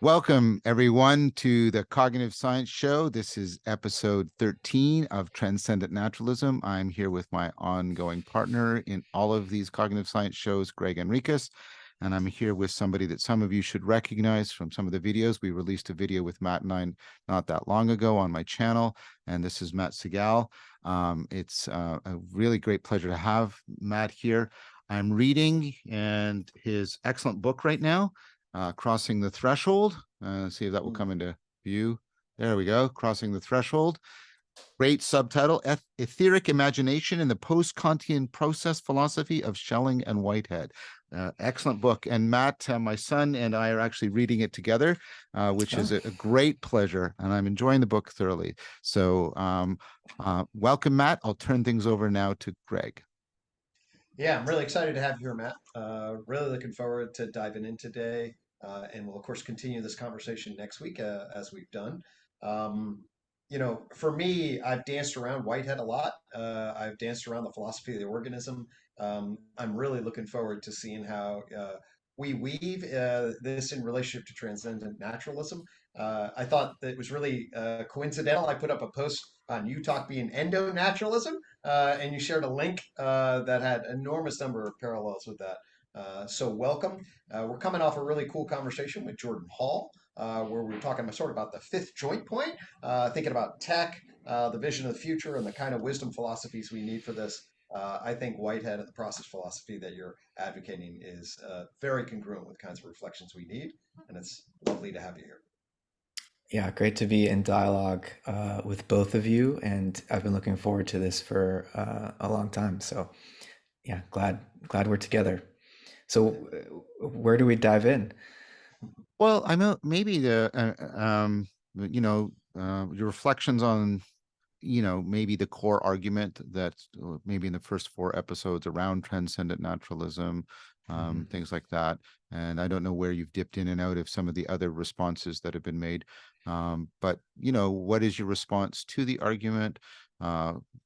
Welcome, everyone, to the Cognitive Science Show. This is episode 13 of Transcendent Naturalism. I'm here with my ongoing partner in all of these cognitive science shows, Gregg Henriques, and I'm here with somebody that some of you should recognize from some of the videos. We released a video with Matt and I not that long ago on my channel, and this is Matt Segall. It's a really great pleasure to have Matt here. I'm reading and his excellent book right now, Crossing the Threshold. See if that will come into view. There we go. Crossing the Threshold. Great subtitle, Etheric Imagination in the Post-Kantian Process Philosophy of Schelling and Whitehead. Excellent book. And Matt, my son, and I are actually reading it together, which is a great pleasure. And I'm enjoying the book thoroughly. So welcome, Matt. I'll turn things over now to Gregg. Yeah, I'm really excited to have you here, Matt. Really looking forward to diving in today. And we'll, of course, continue this conversation next week as we've done. For me, I've danced around Whitehead a lot. I've danced around the philosophy of the organism. I'm really looking forward to seeing how we weave this in relationship to transcendent naturalism. I thought that it was really coincidental. I put up a post on you talk being endo-naturalism, and you shared a link that had enormous number of parallels with that. So welcome. We're coming off a really cool conversation with Jordan Hall, where we were talking sort of about the fifth joint point, thinking about tech, the vision of the future, and the kind of wisdom philosophies we need for this. I think Whitehead and the process philosophy that you're advocating is very congruent with the kinds of reflections we need, and it's lovely to have you here. Yeah, great to be in dialogue with both of you, and I've been looking forward to this for a long time. So, yeah, glad we're together. So, where do we dive in? Well, I know maybe your reflections on, maybe the core argument that maybe in the first 4 episodes around transcendent naturalism, things like that. And I don't know where you've dipped in and out of some of the other responses that have been made. But, what is your response to the argument?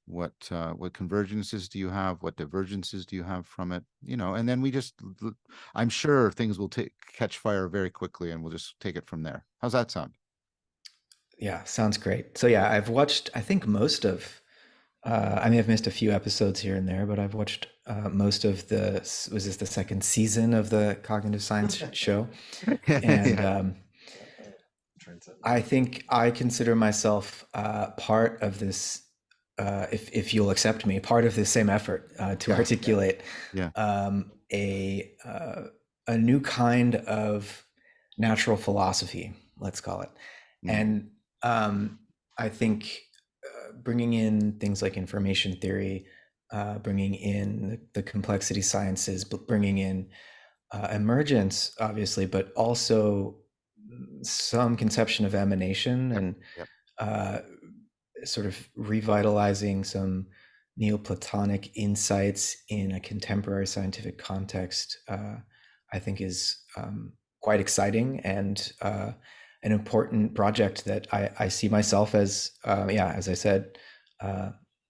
What convergences do you have? What divergences do you have from it? And then I'm sure things will catch fire very quickly, and we'll just take it from there. How's that sound? Yeah, sounds great. So yeah, I've watched, I think most of, I may have missed a few episodes here and there, but I've watched most of was this the second season of the cognitive science show? And Yeah. I think I consider myself part of this, if you'll accept me, part of the same effort to articulate Yeah. A new kind of natural philosophy, let's call it. And I think bringing in things like information theory, bringing in the complexity sciences, bringing in emergence, obviously, but also some conception of emanation and sort of revitalizing some Neoplatonic insights in a contemporary scientific context, I think is quite exciting and an important project that I see myself as, as I said,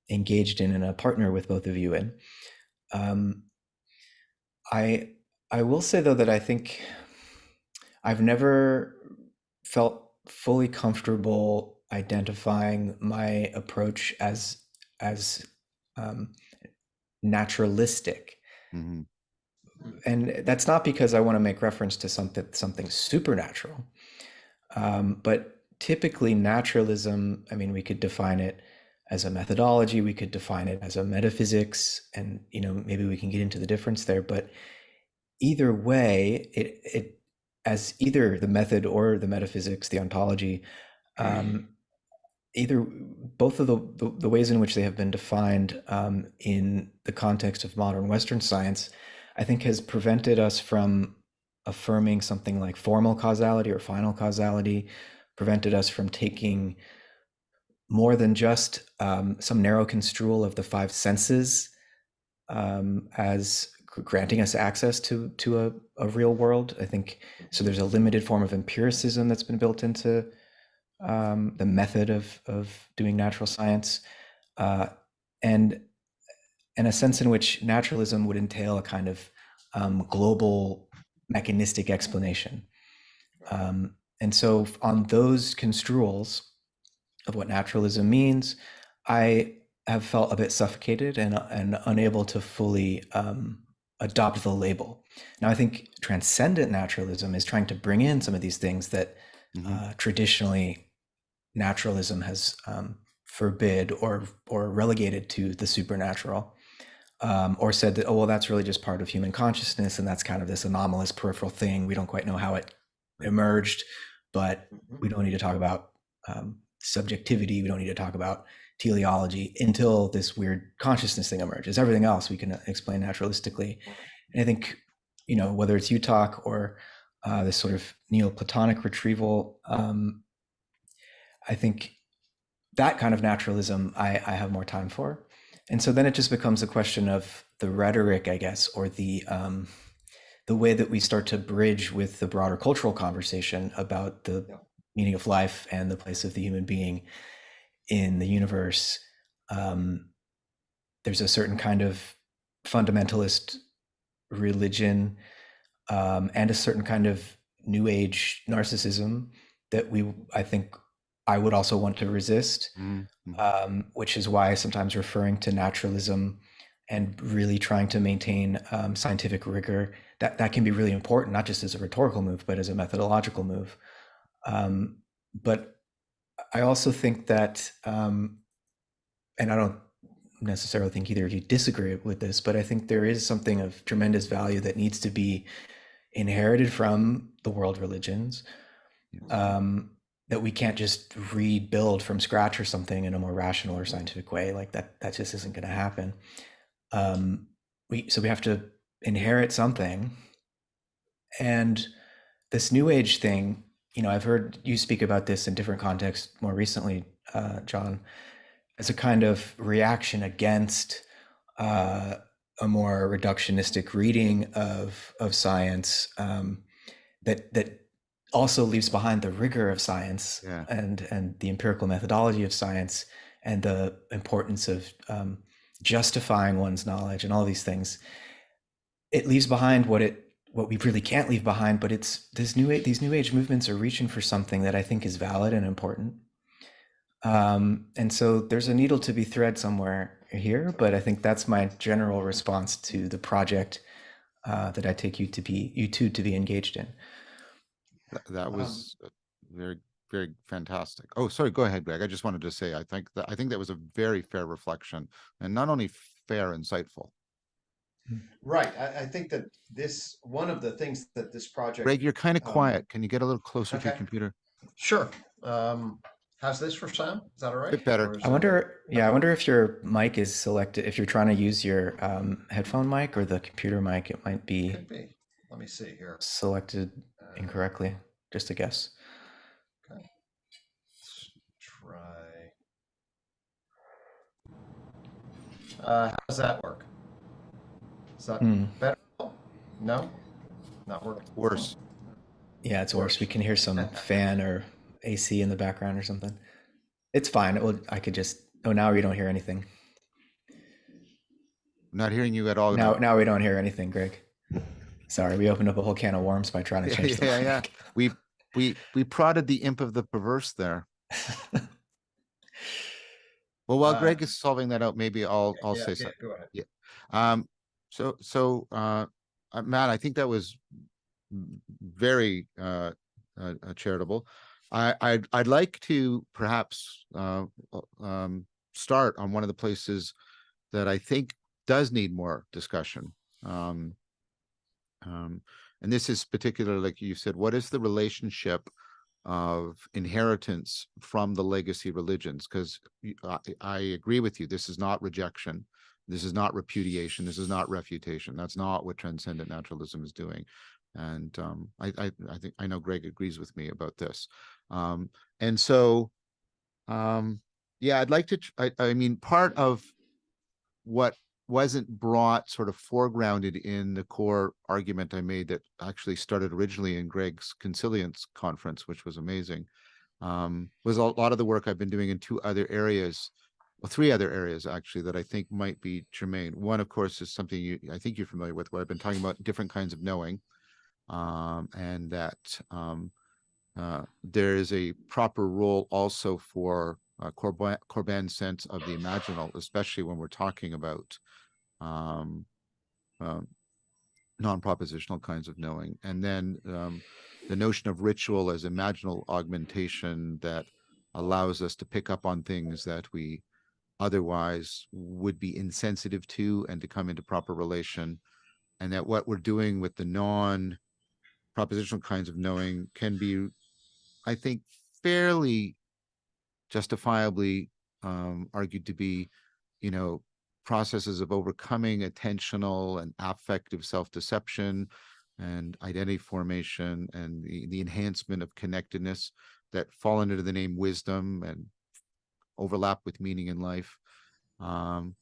engaged in and a partner with both of you in. I will say, though, that I think I've never felt fully comfortable identifying my approach as naturalistic. And that's not because I want to make reference to something supernatural. But typically naturalism, I mean, we could define it as a methodology, we could define it as a metaphysics, and maybe we can get into the difference there. But either way, it as either the method or the metaphysics, the ontology, both of the ways in which they have been defined in the context of modern Western science, I think has prevented us from affirming something like formal causality or final causality, prevented us from taking more than just some narrow construal of the 5 senses as granting us access to a real world. I think so. There's a limited form of empiricism that's been built into the method of doing natural science, and a sense in which naturalism would entail a kind of global mechanistic explanation. And so on those construals of what naturalism means, I have felt a bit suffocated and unable to fully adopt the label. Now, I think transcendent naturalism is trying to bring in some of these things that traditionally naturalism has forbid or relegated to the supernatural, or said that, oh, well, that's really just part of human consciousness, and that's kind of this anomalous peripheral thing. We don't quite know how it emerged, but we don't need to talk about subjectivity. We don't need to talk about teleology until this weird consciousness thing emerges. Everything else we can explain naturalistically. And I think, you know, whether it's Utah or this sort of Neoplatonic retrieval, I think that kind of naturalism I have more time for. And so then it just becomes a question of the rhetoric, I guess, or the way that we start to bridge with the broader cultural conversation about the meaning of life and the place of the human being in the universe. There's a certain kind of fundamentalist religion and a certain kind of new age narcissism that I think I would also want to resist, which is why sometimes referring to naturalism and really trying to maintain scientific rigor, that can be really important, not just as a rhetorical move, but as a methodological move. But I also think that, and I don't necessarily think either of you disagree with this, but I think there is something of tremendous value that needs to be inherited from the world religions, that we can't just rebuild from scratch or something in a more rational or scientific way. Like that just isn't going to happen. So we have to inherit something. And this new age thing, you know, I've heard you speak about this in different contexts more recently, John, as a kind of reaction against a more reductionistic reading of science, that also leaves behind the rigor of science and the empirical methodology of science and the importance of justifying one's knowledge and all these things. It leaves behind what we really can't leave behind, but it's these new age movements are reaching for something that I think is valid and important. And so there's a needle to be thread somewhere here, but I think that's my general response to the project that I take you two to be engaged in. That was very, very fantastic. Oh, sorry. Go ahead, Greg. I just wanted to say, I think that was a very fair reflection, and not only fair, insightful. Right. I think that one of the things that this project. Greg, you're kind of quiet. Can you get a little closer to your computer? Sure. How's this for sound? Is that all right? A bit better. I wonder if your mic is selected. If you're trying to use your headphone mic or the computer mic, it might be. Could be. Let me see here. Selected incorrectly. Just a guess. Okay. Let's try. How does that work? Is that better? No? Not working. Worse. Yeah, it's worse. We can hear some fan or AC in the background or something. It's fine. I could just. Oh, now we don't hear anything. Not hearing you at all. Now we don't hear anything, Greg. Sorry, we opened up a whole can of worms by trying to change the mic. We prodded the imp of the perverse there. Well, while Greg is solving that out, maybe I'll say something. Go ahead. Yeah. So Matt, I think that was very charitable. I'd like to perhaps start on one of the places that I think does need more discussion. And this is particularly, like you said, what is the relationship of inheritance from the legacy religions? Because I agree with you. This is not rejection. This is not repudiation. This is not refutation. That's not what transcendent naturalism is doing. And I think I know Greg agrees with me about this. And so, I'd like to. I mean, part of what wasn't brought sort of foregrounded in the core argument I made that actually started originally in Gregg's Consilience conference, which was amazing, was a lot of the work I've been doing in three other areas actually that I think might be germane. One, of course, is something I think you're familiar with, what I've been talking about, different kinds of knowing, and that there is a proper role also for Corbin's sense of the imaginal, especially when we're talking about um, um, non-propositional kinds of knowing. And then the notion of ritual as imaginal augmentation that allows us to pick up on things that we otherwise would be insensitive to and to come into proper relation. And that what we're doing with the non-propositional kinds of knowing can be, I think, fairly justifiably argued to be, you know, processes of overcoming attentional and affective self-deception and identity formation and the enhancement of connectedness that fall under the name wisdom and overlap with meaning in life. And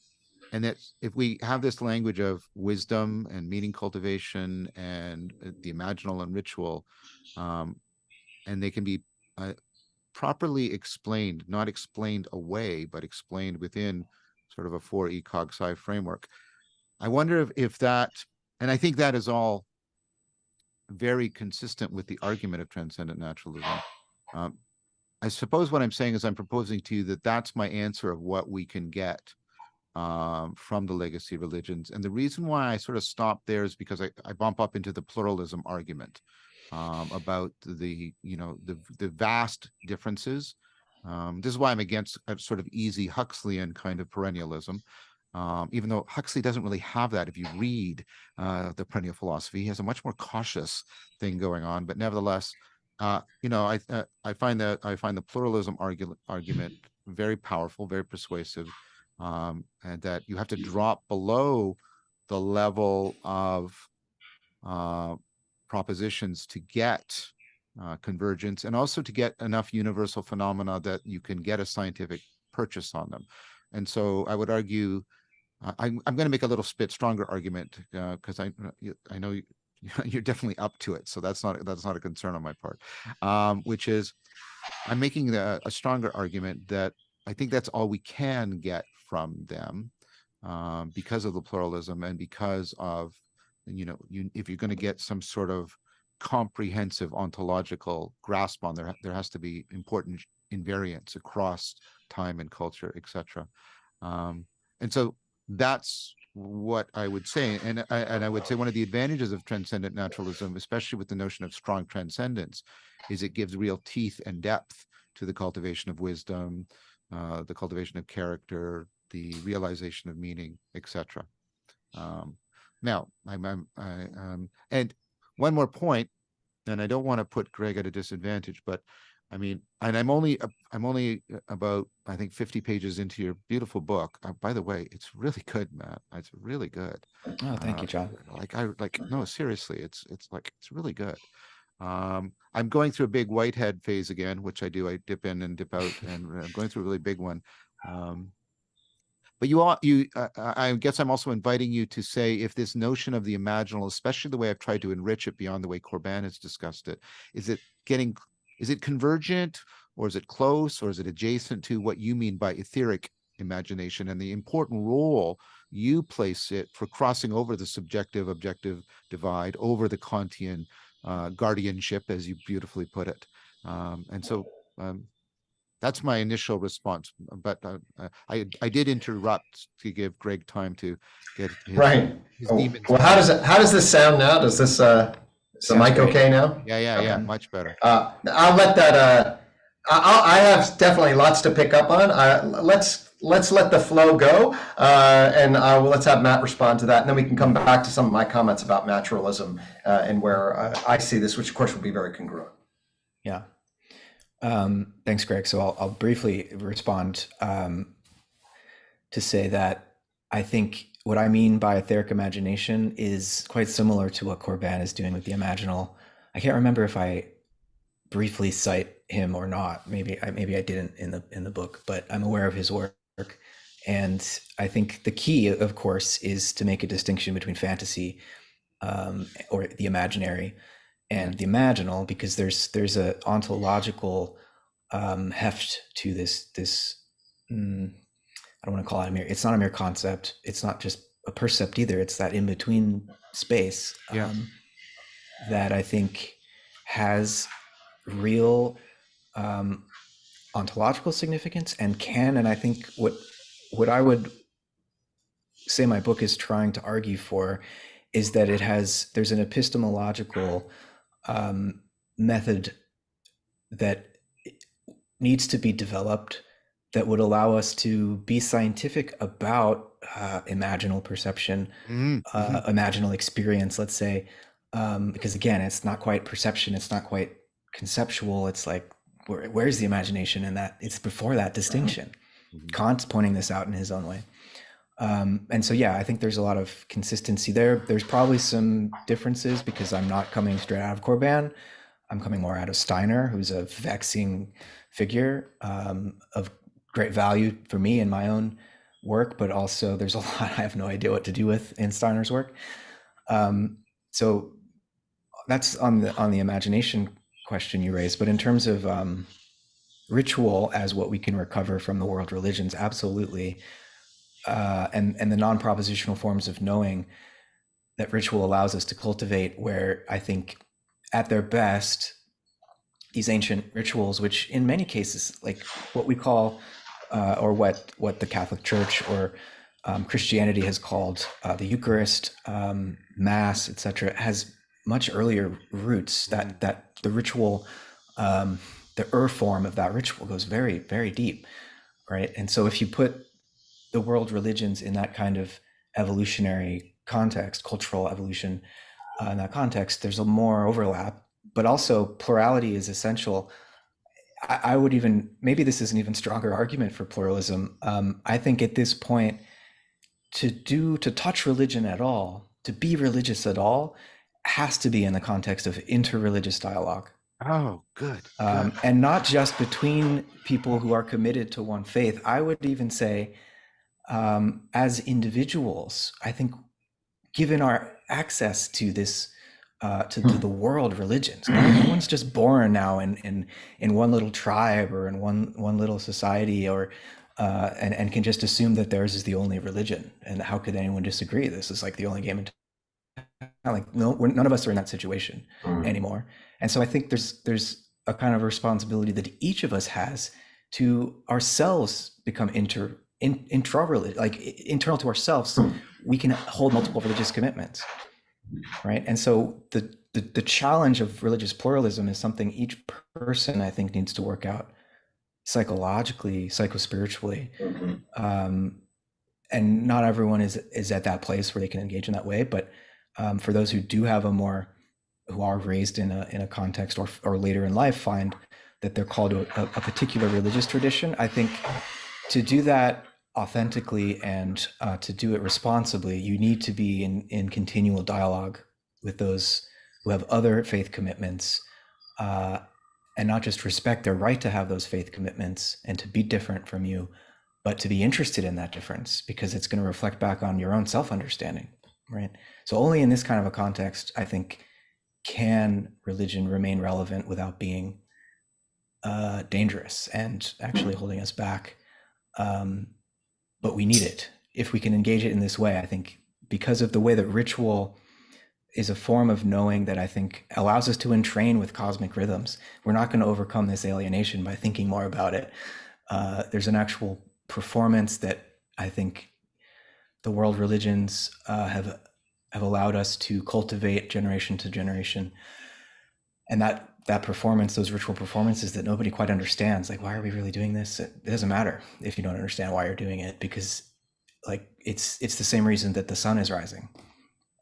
that if we have this language of wisdom and meaning cultivation and the imaginal and ritual, and they can be properly explained, not explained away, but explained within sort of a 4E cog sci framework. I wonder if that, and I think that is all very consistent with the argument of transcendent naturalism. I suppose what I'm saying is I'm proposing to you that that's my answer of what we can get from the legacy religions. And the reason why I sort of stop there is because I bump up into the pluralism argument about the vast differences. This is why I'm against a sort of easy Huxleyan kind of perennialism. Even though Huxley doesn't really have that. If you read the perennial philosophy, he has a much more cautious thing going on. But nevertheless, I find the pluralism argument very powerful, very persuasive, and that you have to drop below the level of propositions to get convergence, and also to get enough universal phenomena that you can get a scientific purchase on them. And so I would argue, I'm going to make a little bit stronger argument because I know you're definitely up to it, so that's not a concern on my part. Which is, I'm making a stronger argument that I think that's all we can get from them because of the pluralism and because of if you're going to get some sort of comprehensive ontological grasp on there has to be important invariance across time and culture, etc. And so that's what I would say. And I would say one of the advantages of transcendent naturalism, especially with the notion of strong transcendence, is it gives real teeth and depth to the cultivation of wisdom, the cultivation of character, the realization of meaning, etc. Now, and one more point, and I don't want to put Gregg at a disadvantage, but I mean, and I'm only about, I think, 50 pages into your beautiful book. By the way, it's really good, Matt. It's really good. Oh, thank you, John. No, seriously, it's really good. I'm going through a big Whitehead phase again, which I do. I dip in and dip out, and I'm going through a really big one. But I guess I'm also inviting you to say if this notion of the imaginal, especially the way I've tried to enrich it beyond the way Corbin has discussed it, is it convergent, or is it close, or is it adjacent to what you mean by etheric imagination and the important role you place it for crossing over the subjective objective divide, over the Kantian guardianship, as you beautifully put it. And so that's my initial response, but I did interrupt to give Gregg time to get his demons. Well, how does this sound now? Does this is the mic great. Okay now? Yeah, much better. I'll let that. I have definitely lots to pick up on. Let's let the flow go, and let's have Matt respond to that, and then we can come back to some of my comments about naturalism and where I see this, which of course will be very congruent. Yeah. Thanks, Gregg. So I'll briefly respond to say that I think what I mean by etheric imagination is quite similar to what Corbin is doing with the imaginal. I can't remember if I briefly cite him or not. Maybe I didn't in the book, but I'm aware of his work. And I think the key, of course, is to make a distinction between fantasy or the imaginary and the imaginal, because there's a ontological heft to this. I don't want to call it it's not a mere concept. It's not just a percept either. It's that in between space that I think has real ontological significance, and I think what I would say my book is trying to argue for is that there's an epistemological method that needs to be developed that would allow us to be scientific about imaginal perception, imaginal experience, let's say, because again, it's not quite perception, it's not quite conceptual. It's like, where's the imagination in that? It's before that distinction. Kant's pointing this out in his own way. And so, yeah, I think there's a lot of consistency there. There's probably some differences because I'm not coming straight out of Corbin. I'm coming more out of Steiner, who's a vexing figure of great value for me in my own work, but also there's a lot I have no idea what to do with in Steiner's work. So that's on the imagination question you raised. But in terms of ritual as what we can recover from the world religions, absolutely. And the non-propositional forms of knowing that ritual allows us to cultivate, where I think at their best, these ancient rituals, which in many cases, like what we call, or what the Catholic Church or Christianity has called the Eucharist, Mass, etc., has much earlier roots. That the ritual, the form of that ritual goes very, very deep, right? And so if you put the world religions in that kind of evolutionary context, cultural evolution, in that context, there's a more overlap, but also plurality is essential. I would even, maybe this is an even stronger argument for pluralism. I think at this point, to touch religion at all, to be religious at all, has to be in the context of interreligious dialogue. Oh, good. And not just between people who are committed to one faith. I would even say, as individuals, I think, given our access to this, to the world religions, no one's just born now in one little tribe or in one little society, or and can just assume that theirs is the only religion. And how could anyone disagree? This is like the only game in town. Like, no, none of us are in that situation anymore. And so I think there's a kind of responsibility that each of us has to ourselves become like internal to ourselves. We can hold multiple religious commitments, right? And so the challenge of religious pluralism is something each person, I think, needs to work out psychologically, psychospiritually. And not everyone is at that place where they can engage in that way. But for those who do have who are raised in a context, or later in life find that they're called to a particular religious tradition, I think to do that authentically and to do it responsibly, you need to be in continual dialogue with those who have other faith commitments, and not just respect their right to have those faith commitments and to be different from you, but to be interested in that difference, because it's going to reflect back on your own self-understanding, right? So only in this kind of a context, I think, can religion remain relevant without being dangerous and actually holding us back. But we need it. If we can engage it in this way, I think, because of the way that ritual is a form of knowing that I think allows us to entrain with cosmic rhythms, we're not going to overcome this alienation by thinking more about it. There's an actual performance that I think the world religions have allowed us to cultivate generation to generation. And that performance, those ritual performances that nobody quite understands, like, why are we really doing this? It doesn't matter if you don't understand why you're doing it, because like it's the same reason that the sun is rising,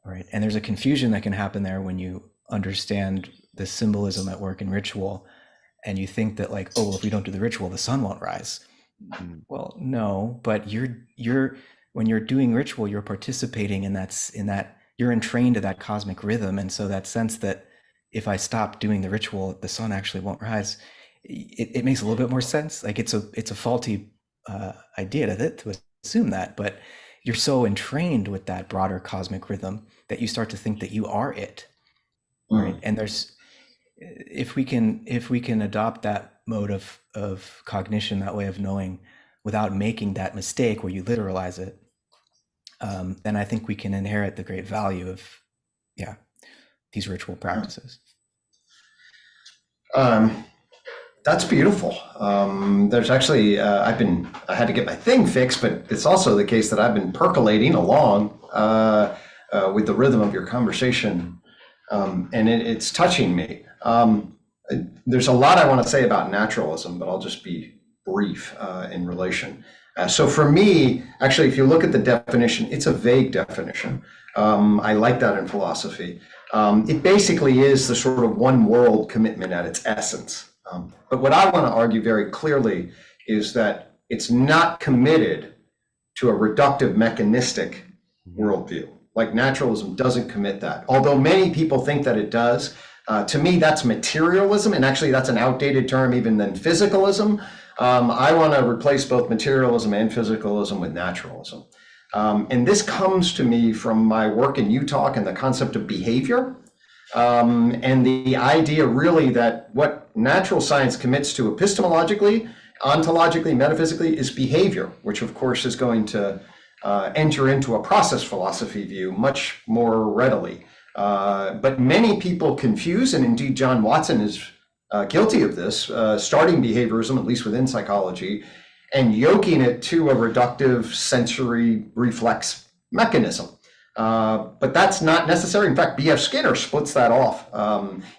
right? And there's a confusion that can happen there when you understand the symbolism at work in ritual, and you think that, like, oh, well, if we don't do the ritual, the sun won't rise. Well, no, but when you're doing ritual, you're participating in that you're entrained to that cosmic rhythm. And so that sense that if I stop doing the ritual, the sun actually won't rise, it makes a little bit more sense. Like, it's a faulty idea to assume that, but you're so entrained with that broader cosmic rhythm that you start to think that you are it, right? And if we can adopt that mode of cognition, that way of knowing, without making that mistake where you literalize it, then I think we can inherit the great value of these ritual practices. Um, that's beautiful. There's actually, I had to get my thing fixed, but it's also the case that I've been percolating along with the rhythm of your conversation, and it's touching me. There's a lot I want to say about naturalism, but I'll just be brief in relation. So for me, actually, if you look at the definition, it's a vague definition. I like that in philosophy. It basically is the sort of one world commitment at its essence. But what I want to argue very clearly is that it's not committed to a reductive mechanistic worldview. Like naturalism doesn't commit that. Although many people think that it does, to me, that's materialism. And actually, that's an outdated term even than physicalism. I want to replace both materialism and physicalism with naturalism. And this comes to me from my work in Utah and the concept of behavior. And the idea really that what natural science commits to epistemologically, ontologically, metaphysically is behavior, which of course is going to enter into a process philosophy view much more readily. But many people confuse, and indeed John Watson is guilty of this, starting behaviorism, at least within psychology, and yoking it to a reductive sensory reflex mechanism. But that's not necessary. In fact, B.F. Skinner splits that off,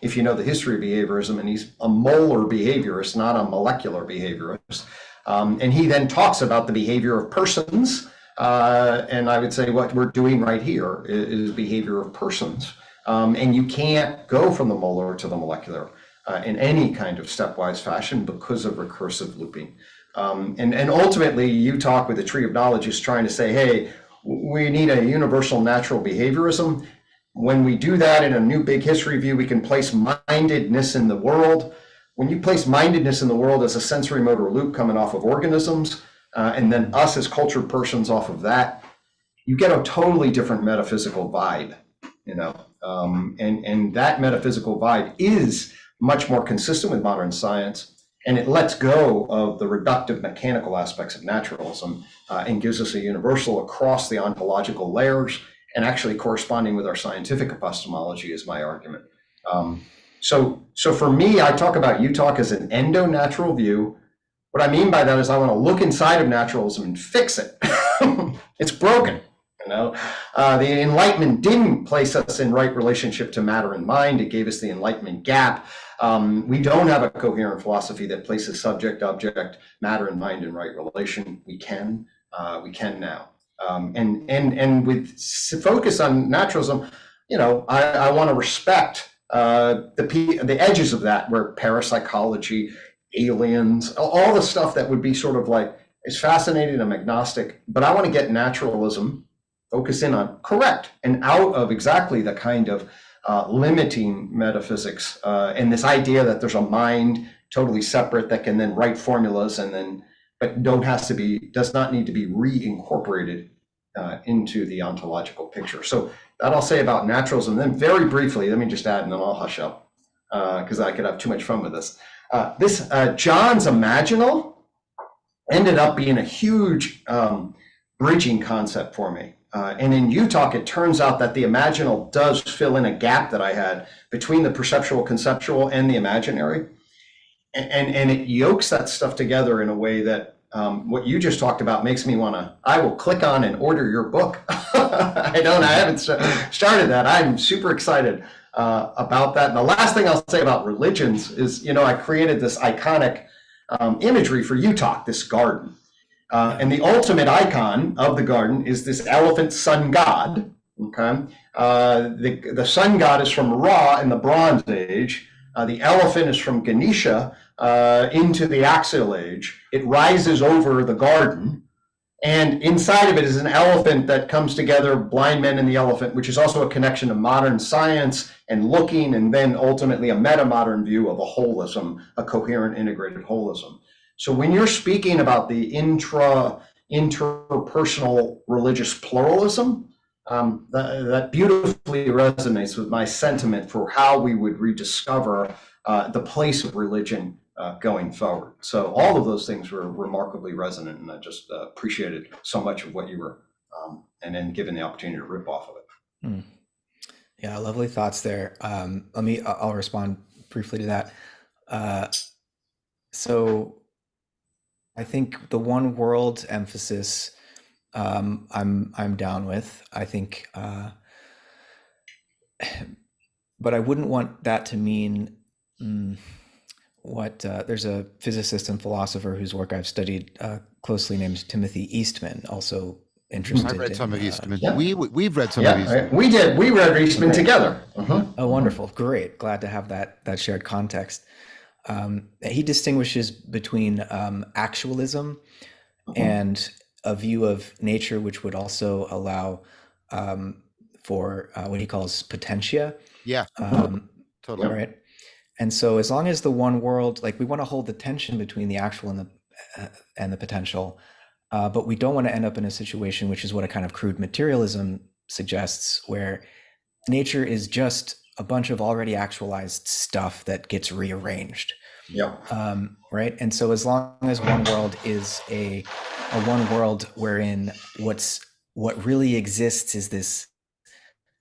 if you know the history of behaviorism, and he's a molar behaviorist, not a molecular behaviorist. And he then talks about the behavior of persons, and I would say what we're doing right here is behavior of persons. And you can't go from the molar to the molecular in any kind of stepwise fashion because of recursive looping. And ultimately, you talk with the tree of knowledge is trying to say, hey, we need a universal natural behaviorism. When we do that in a new big history view, we can place mindedness in the world. When you place mindedness in the world as a sensory motor loop coming off of organisms, and then us as cultured persons off of that, you get a totally different metaphysical vibe, you know. And that metaphysical vibe is much more consistent with modern science, and it lets go of the reductive mechanical aspects of naturalism and gives us a universal across the ontological layers and actually corresponding with our scientific epistemology is my argument. So for me, I talk about Utah as an endo-natural view. What I mean by that is I want to look inside of naturalism and fix it. It's broken. You know, the Enlightenment didn't place us in right relationship to matter and mind. It gave us the Enlightenment gap. We don't have a coherent philosophy that places subject, object, matter, and mind in right relation. We can now. And with focus on naturalism, you know, I want to respect the edges of that, where parapsychology, aliens, all the stuff that would be sort of like is fascinating. I'm agnostic, but I want to get naturalism focus in on correct and out of exactly the kind of limiting metaphysics and this idea that there's a mind totally separate that can then write formulas and then, but does not need to be reincorporated into the ontological picture. So that I'll say about naturalism. Then very briefly, let me just add, and then I'll hush up because I could have too much fun with this. John's imaginal ended up being a huge bridging concept for me. And in Utah, it turns out that the imaginal does fill in a gap that I had between the perceptual, conceptual, and the imaginary. And it yokes that stuff together in a way that what you just talked about makes me I will click on and order your book. I haven't started that. I'm super excited about that. And the last thing I'll say about religions is, you know, I created this iconic imagery for Utah, this garden. And the ultimate icon of the garden is this elephant sun god. Okay, the sun god is from Ra in the Bronze Age. The elephant is from Ganesha into the Axial Age. It rises over the garden, and inside of it is an elephant that comes together, blind men and the elephant, which is also a connection to modern science and looking, and then ultimately a meta-modern view of a holism, a coherent, integrated holism. So when you're speaking about the interpersonal religious pluralism, that beautifully resonates with my sentiment for how we would rediscover the place of religion going forward. So all of those things were remarkably resonant, and I just appreciated so much of what you were, and then given the opportunity to rip off of it. Yeah, lovely thoughts there. I'll respond briefly to that. So I think the one world emphasis, I'm down with. I think, but I wouldn't want that to mean what. There's a physicist and philosopher whose work I've studied closely named Timothy Eastman, also interested I've read some of in. Eastman. Yeah. We've read some of Eastman. We did. We read Eastman Okay. together. Oh, wonderful! Great, glad to have that shared context. He distinguishes between actualism and a view of nature which would also allow for what he calls potentia. Yeah, totally. Right. And so as long as the one world, like, we want to hold the tension between the actual and the potential, but we don't want to end up in a situation, which is what a kind of crude materialism suggests, where nature is just a bunch of already actualized stuff that gets rearranged. Yeah. Right. And so as long as one world is a one world wherein what really exists is this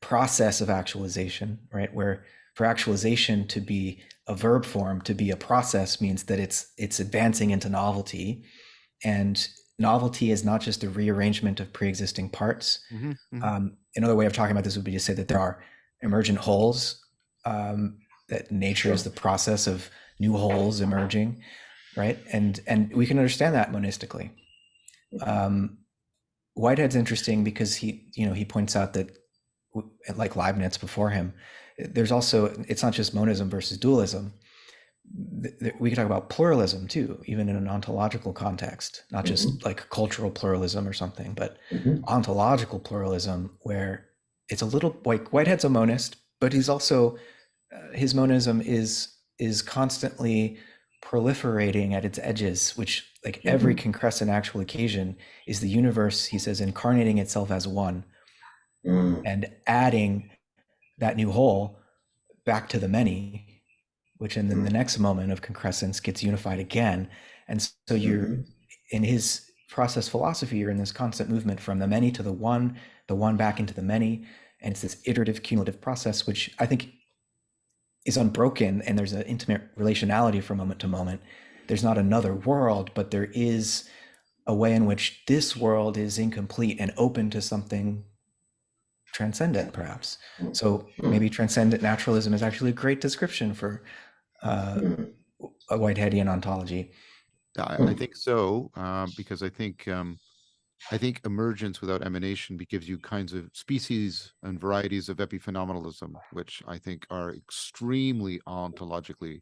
process of actualization, right? Where for actualization to be a verb form, to be a process, means that it's advancing into novelty. And novelty is not just a rearrangement of pre-existing parts. Another way of talking about this would be to say that there are emergent wholes, that nature is the process of new wholes emerging, right? And we can understand that monistically. Whitehead's interesting because he points out that, like Leibniz before him, there's also, it's not just monism versus dualism. We can talk about pluralism too, even in an ontological context, not just like cultural pluralism or something, but ontological pluralism, where it's a little like Whitehead's a monist, but he's also his monism is constantly proliferating at its edges, which, like, every concrescent actual occasion is the universe, he says, incarnating itself as one and adding that new whole back to the many, which in the next moment of concrescence gets unified again. And so you're in his process philosophy, you're in this constant movement from the many to the one back into the many. And it's this iterative cumulative process, which I think is unbroken, and there's an intimate relationality from moment to moment. There's not another world, but there is a way in which this world is incomplete and open to something transcendent, perhaps. So maybe transcendent naturalism is actually a great description for a Whiteheadian ontology. I think so, because I think emergence without emanation gives you kinds of species and varieties of epiphenomenalism, which I think are extremely ontologically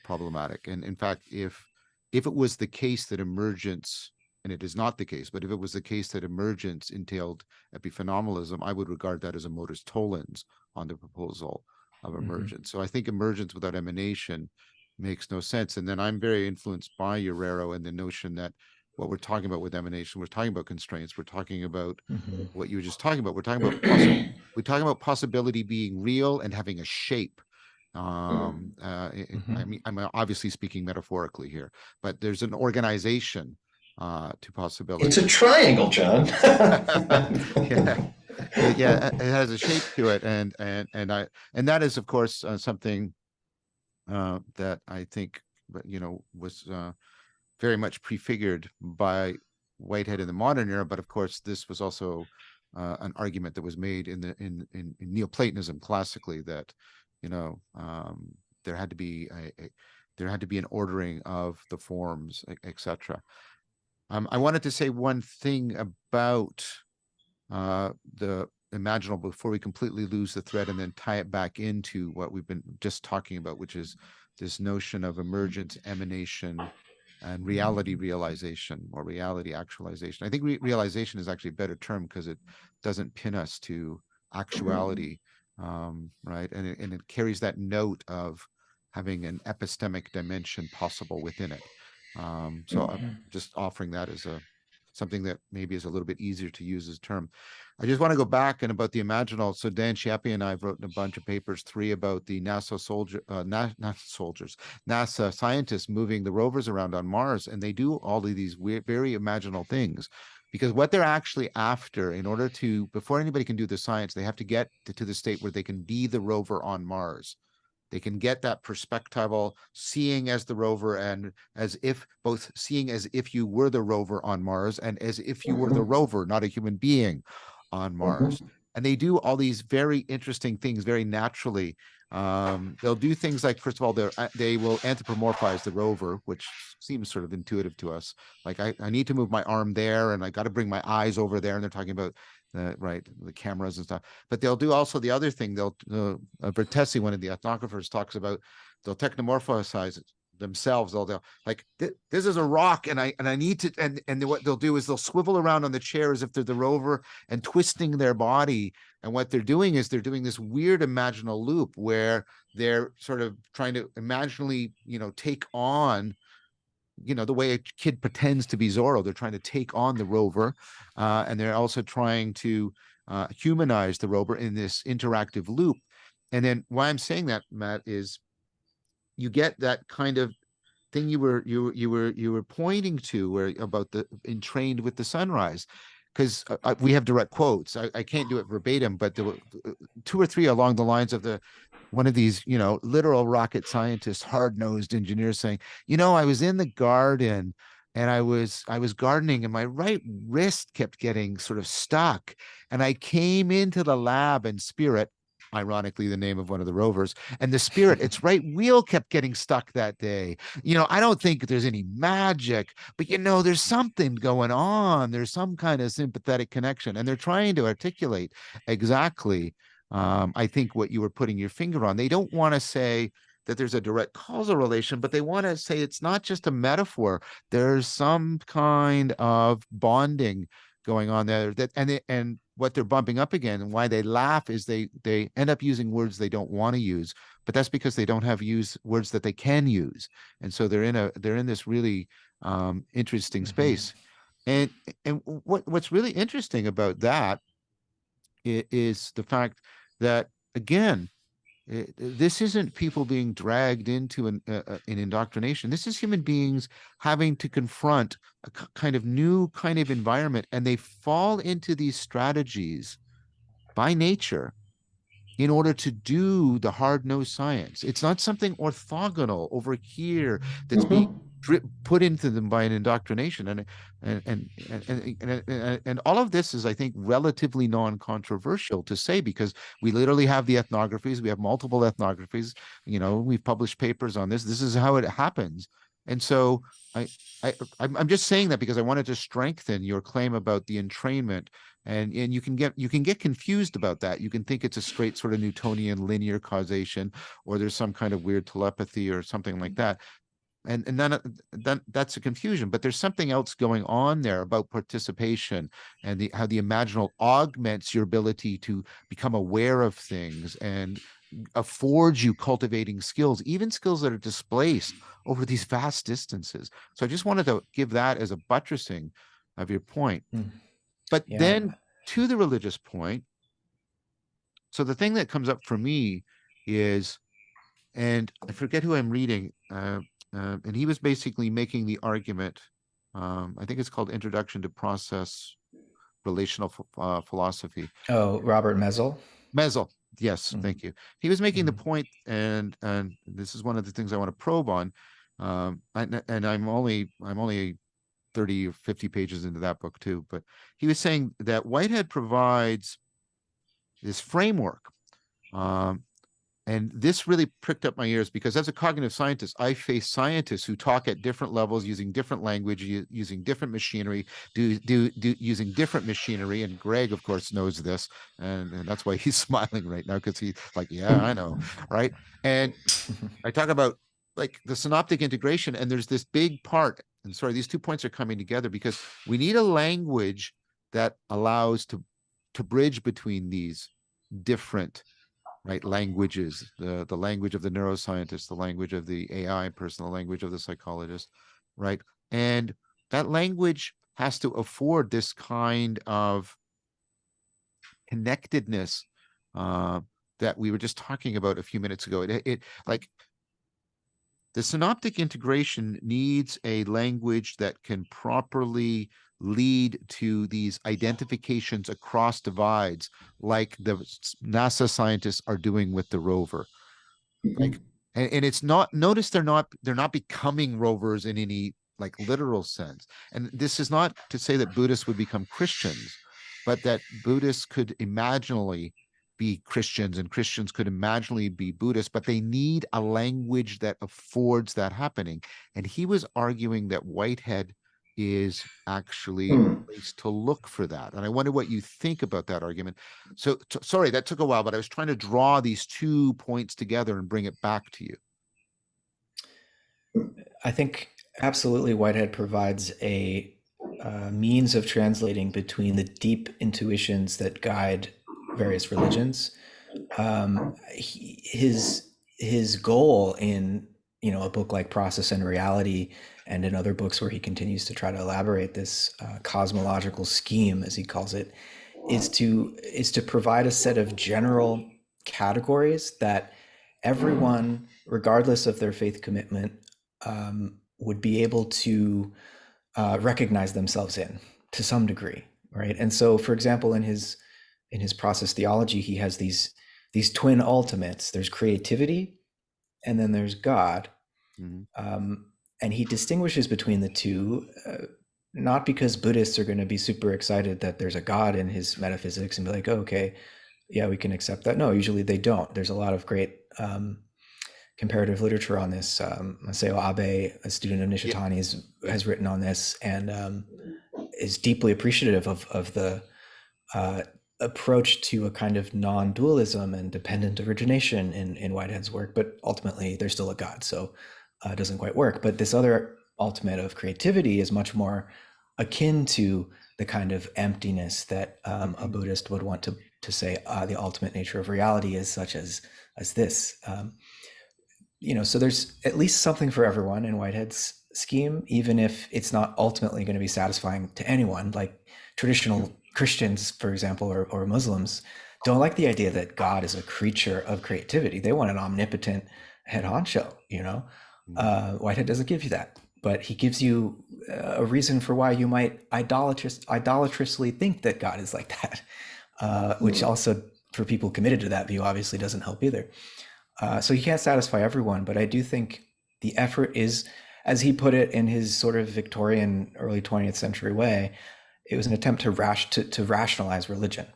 problematic. And in fact, if it was the case that emergence, and it is not the case, but if it was the case that emergence entailed epiphenomenalism, I would regard that as a modus tollens on the proposal of emergence. So I think emergence without emanation makes no sense. And then I'm very influenced by Urero and the notion that what we're talking about with emanation, we're talking about constraints, we're talking about what you were just talking about. We're talking about possibility being real and having a shape. I mean, I'm obviously speaking metaphorically here, but there's an organization to possibility. It's a triangle, John. Yeah. It has a shape to it, and that is, of course, something that I think, was very much prefigured by Whitehead in the modern era. But of course, this was also an argument that was made in Neoplatonism classically, that there had to be an ordering of the forms, etc. I wanted to say one thing about the imaginal before we completely lose the thread, and then tie it back into what we've been just talking about, which is this notion of emergence, emanation, and reality realization, or reality actualization. I think realization is actually a better term because it doesn't pin us to actuality, right? And it carries that note of having an epistemic dimension possible within it. So I'm just offering that as something that maybe is a little bit easier to use as a term. I just want to go back and about the imaginal. So Dan Chiappi and I have written a bunch of papers, 3 about the NASA scientists moving the rovers around on Mars, and they do all of these weird, very imaginal things, because what they're actually after, in order to, before anybody can do the science, they have to get to the state where they can be the rover on Mars. They can get that perspectival seeing as the rover, and as if both seeing as if you were the rover on Mars and as if you were the rover, not a human being on Mars. And they do all these very interesting things very naturally. They'll do things like, first of all, they will anthropomorphize the rover, which seems sort of intuitive to us. Like I need to move my arm there, and I got to bring my eyes over there. And they're talking about the cameras and stuff. But they'll do also the other thing. They'll Vertesi, one of the ethnographers, talks about they'll technomorphize themselves. They'll like this is a rock, and I need to, and what they'll do is they'll swivel around on the chair as if they're the rover and twisting their body. And what they're doing is they're doing this weird imaginal loop where they're sort of trying to imaginally, take on, the way a kid pretends to be Zorro. They're trying to take on the rover, and they're also trying to humanize the rover in this interactive loop. And then why I'm saying that, Matt, is you get that kind of thing you were pointing to, where about the entrained with the sunrise, because we have direct quotes. I can't do it verbatim, but there were two or three along the lines of one of these, literal rocket scientists, hard-nosed engineers saying, I was in the garden and I was gardening and my right wrist kept getting sort of stuck. And I came into the lab, and Spirit, ironically the name of one of the rovers, and the Spirit, its right wheel kept getting stuck that day. I don't think there's any magic, but there's something going on. There's some kind of sympathetic connection. And they're trying to articulate exactly, I think, what you were putting your finger on. They don't want to say that there's a direct causal relation, but they want to say it's not just a metaphor. There's some kind of bonding going on there, and what they're bumping up again, and why they laugh, is they end up using words they don't want to use, but that's because they don't have words that they can use. And so they're in this really interesting space. And what's really interesting about that is the fact that, again, this isn't people being dragged into an indoctrination. This is human beings having to confront a kind of new kind of environment, and they fall into these strategies by nature in order to do the hard-nosed science. It's not something orthogonal over here that's being put into them by an indoctrination. And all of this is, I think, relatively non-controversial to say, because we literally have the ethnographies. We have multiple ethnographies. We've published papers on this. This is how it happens. And so I'm just saying that because I wanted to strengthen your claim about the entrainment. And you can get confused about that. You can think it's a straight sort of Newtonian linear causation, or there's some kind of weird telepathy or something like that. And then that's a confusion. But there's something else going on there about participation, and how the imaginal augments your ability to become aware of things and affords you cultivating skills, even skills that are displaced over these vast distances. So I just wanted to give that as a buttressing of your point. But then, to the religious point, so the thing that comes up for me is, and I forget who I'm reading, and he was basically making the argument, I think it's called Introduction to Process Relational Philosophy. Oh, Robert Mesel? Mesel, yes, thank you. He was making the point, and this is one of the things I want to probe on, and I'm only 30 or 50 pages into that book too, but he was saying that Whitehead provides this framework. And this really pricked up my ears, because as a cognitive scientist, I face scientists who talk at different levels, using different language, using different machinery, using different machinery. And Gregg, of course, knows this. And that's why he's smiling right now, because he's like, yeah, I know. Right. And I talk about like the synoptic integration, and there's this big part. And sorry, these 2 points are coming together, because we need a language that allows to bridge between these different languages, the language of the neuroscientist, the language of the AI person, the language of the psychologist, right? And that language has to afford this kind of connectedness that we were just talking about a few minutes ago. It like the synoptic integration needs a language that can properly lead to these identifications across divides, like the NASA scientists are doing with the rover. like, and it's not, notice they're not becoming rovers in any like literal sense. And this is not to say that Buddhists would become Christians, but that Buddhists could imaginally be Christians and Christians could imaginally be Buddhists, but they need a language that affords that happening. And he was arguing that Whitehead is actually a place to look for that. And I wonder what you think about that argument. So, sorry, that took a while, but I was trying to draw these 2 points together and bring it back to you. I think absolutely Whitehead provides a means of translating between the deep intuitions that guide various religions. His goal in a book like Process and Reality, and in other books where he continues to try to elaborate this cosmological scheme, as he calls it, is to provide a set of general categories that everyone, regardless of their faith commitment, would be able to recognize themselves in to some degree, right? And so, for example, in his process theology, he has these twin ultimates. There's creativity, and then there's God. And he distinguishes between the two, not because Buddhists are going to be super excited that there's a God in his metaphysics and be like, oh, okay, yeah, we can accept that. No, usually they don't. There's a lot of great comparative literature on this. Masao Abe, a student of Nishitani's, has written on this and is deeply appreciative of the approach to a kind of non-dualism and dependent origination in Whitehead's work. But ultimately, there's still a God, so it doesn't quite work. But this other ultimate of creativity is much more akin to the kind of emptiness that a Buddhist would want to say the ultimate nature of reality is such as this. So there's at least something for everyone in Whitehead's scheme, even if it's not ultimately going to be satisfying to anyone. Like traditional Christians, for example, or Muslims don't like the idea that God is a creature of creativity. They want an omnipotent head honcho, Whitehead doesn't give you that, but he gives you a reason for why you might idolatrously think that God is like that, which also for people committed to that view obviously doesn't help either. So you can't satisfy everyone, but I do think the effort is, as he put it in his sort of Victorian early 20th century way, it was an attempt to rationalize religion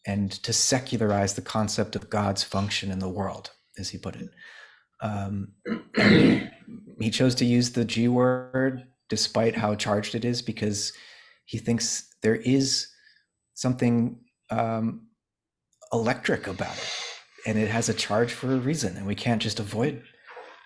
and to secularize the concept of God's function in the world, as he put it. And he chose to use the G word despite how charged it is, because he thinks there is something electric about it, and it has a charge for a reason, and we can't just avoid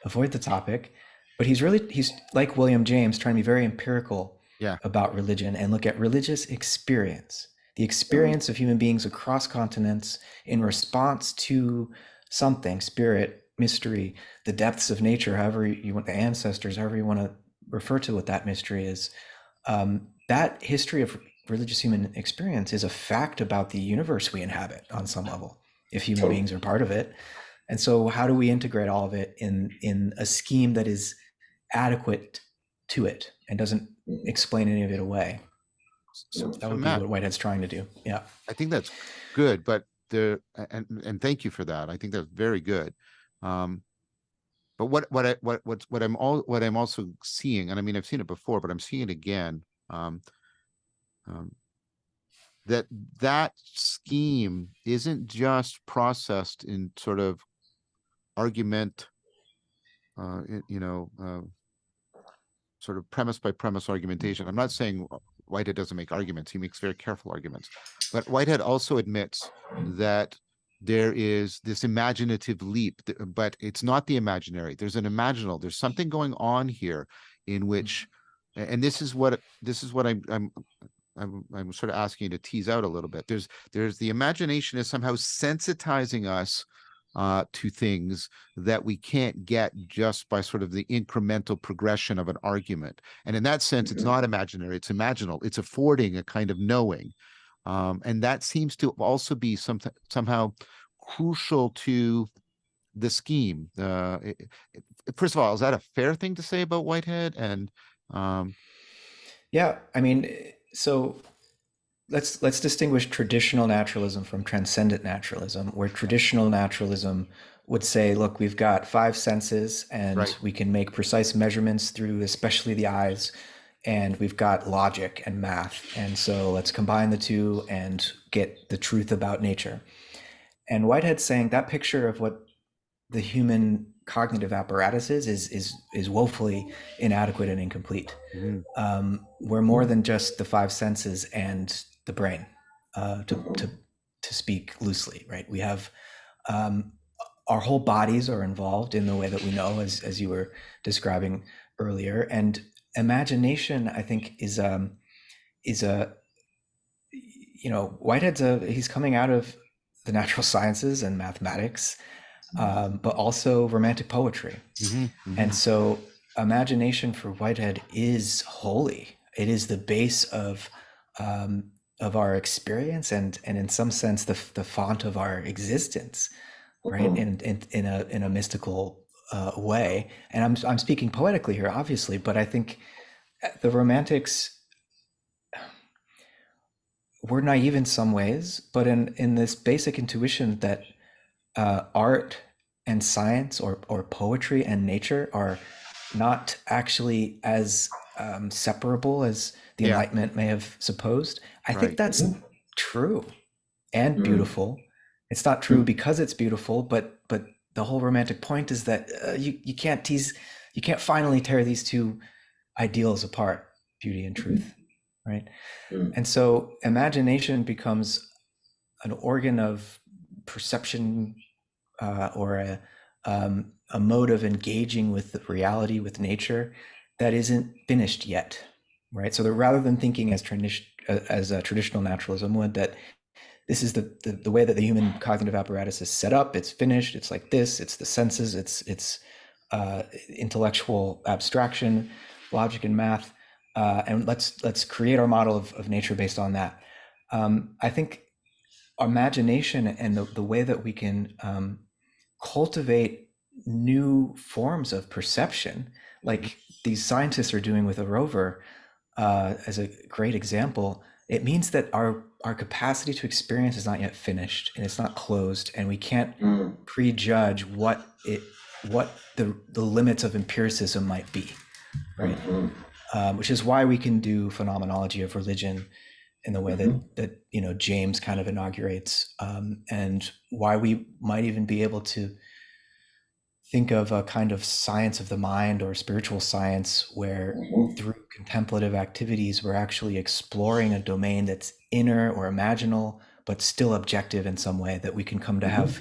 the topic. But he's like William James, trying to be very empirical about religion and look at religious experience, the experience of human beings across continents in response to something, spirit, mystery, the depths of nature, however you want, the ancestors, however you want to refer to what that mystery is. That history of religious human experience is a fact about the universe we inhabit on some level, if human beings are part of it. And so how do we integrate all of it in a scheme that is adequate to it and doesn't explain any of it away? So that would be what Whitehead's trying to do. Yeah, I think that's good, but and thank you for that. I think that's very good. But what I'm also seeing, and I mean I've seen it before, but I'm seeing it again. That scheme isn't just processed in sort of argument, sort of premise by premise argumentation. I'm not saying Whitehead doesn't make arguments. He makes very careful arguments. But Whitehead also admits that there is this imaginative leap, but it's not the imaginary. There's an imaginal. There's something going on here in which, and this is what I'm sort of asking you to tease out a little bit. There's the imagination is somehow sensitizing us to things that we can't get just by sort of the incremental progression of an argument. And in that sense, it's not imaginary, it's imaginal. It's affording a kind of knowing. And that seems to also be somehow crucial to the scheme. First of all, is that a fair thing to say about Whitehead? And yeah, I mean, so let's distinguish traditional naturalism from transcendent naturalism, where traditional naturalism would say, look, we've got five senses and we can make precise measurements through especially the eyes, and we've got logic and math, and so let's combine the two and get the truth about nature. And Whitehead's saying that picture of what the human cognitive apparatus is woefully inadequate and incomplete. We're more than just the five senses and the brain, to speak loosely, right? We have our whole bodies are involved in the way that we know, as you were describing earlier. And imagination, I think, is a Whitehead's he's coming out of the natural sciences and mathematics, but also romantic poetry. And so imagination for Whitehead is holy. It is the base of our experience, and in some sense the font of our existence, right? In a mystical way. And I'm speaking poetically here, obviously, but I think the Romantics were naive in some ways, but in this basic intuition that art and science, or poetry and nature, are not actually as separable as the Enlightenment may have supposed. I think that's true and beautiful. It's not true because it's beautiful, but the whole romantic point is that you can't finally tear these two ideals apart, beauty and truth, right? And so imagination becomes an organ of perception, or a mode of engaging with the reality, with nature, that isn't finished yet, right? So that rather than thinking as a traditional naturalism would, that this is the way that the human cognitive apparatus is set up, it's finished, it's like this, it's the senses, it's intellectual abstraction, logic and math, and let's create our model of nature based on that. I think imagination and the way that we can cultivate new forms of perception, like these scientists are doing with a rover, as a great example, it means that our capacity to experience is not yet finished, and it's not closed, and we can't prejudge what the limits of empiricism might be, right? Which is why we can do phenomenology of religion in the way that James kind of inaugurates, and why we might even be able to think of a kind of science of the mind or spiritual science where through contemplative activities we're actually exploring a domain that's inner or imaginal but still objective in some way, that we can come to have